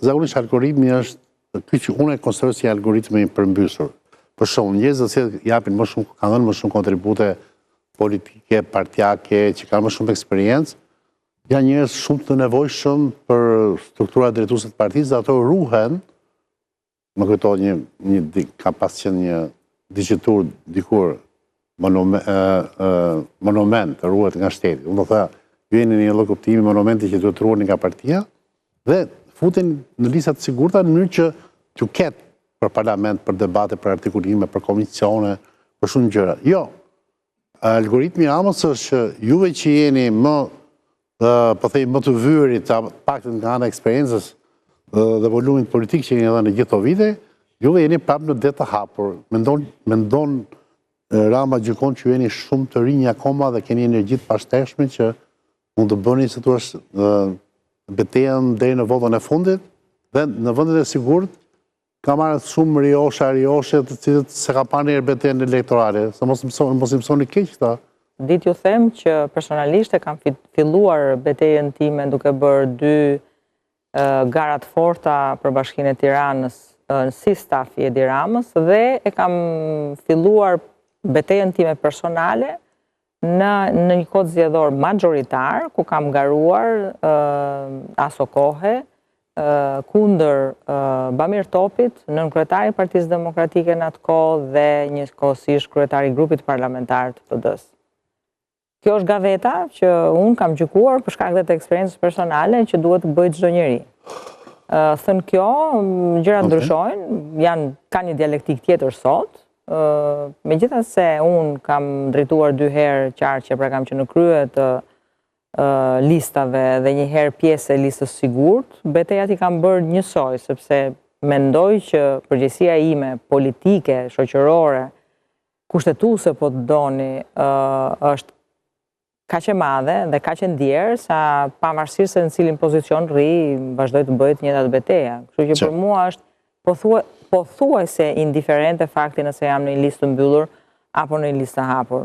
zakonisht algoritmi është ky që unë e konsideroj si algoritmi i përmbysur. Për shembull, njerëzit që japin më shumë, kanë dhënë më shumë kontribute politike, partijake, që kanë më shumë eksperiencë, janë njerëz shumë të nevojshëm për strukturat drejtuese të partisë, dhe ato ruhen. Më kujtohet ka pas qenë një digjitur dikur monument ruhet nga shteti. Unë do tha, ju jeni një lloj kuptimi monumenti që duhet ruheni nga partia dhe futen në listat e sigurta në mënyrë që t'u ketë për parlament, për debate, për artikulime, për komisione, për shumë gjëra. Jo, algoritmi Ramës është që juve që jeni më të vyrit, paktën nga ana e eksperiencës dhe volumit politik që keni dhënë në gjithë këto vite, juve jeni prapë në det të hapur. Mendon Rama gjykon që ju jeni shumë të rinj akoma dhe keni energji të pashteshme që mund të bëni si thua betejën deri në votën e fundit dhe në vendet e sigurt ka marrë shumë rioshe të cilët se ka parë një betejën elektorale. Sa mos i mësoni keq këta. Ditë ju them që personalisht e kam filluar betejën time duke bërë 2 gara të forta për Bashkinë e Tiranës si staf i Edi Ramës dhe e kam filluar betejën time personale në një kod zgjedhor majoritar, ku kam garuar aso kohe kundër Bamir Topit, nënkryetari i Partisë Demokratike në atë kohë dhe njëkohësisht kryetari i grupit parlamentar të PD-s. Kjo është gaveta që unë kam gjykuar për shkak të eksperiencës personale që duhet të bëjë çdo njeri. Thënë kjo, gjërat ndryshojnë, ka një dialektik tjetër sot. Megjithatë unë kam drejtuar 2 herë qarqe, pra kam që në krye të listave dhe një herë pjesë e listës sigurt, betejat i kam bërë njësoj, sepse mendoj që përgjegjësia ime politike, shoqërore, kushtetuese po të doni, është kaq e madhe dhe kaq e ndjerë sa pavarësisht se në cilin pozicion rri, vazhdoj të bëj të njëjtat beteja. Kështu që për mua është pothuajse indiferente fakti nëse jam në një listë të mbyllur apo në një listë të hapur.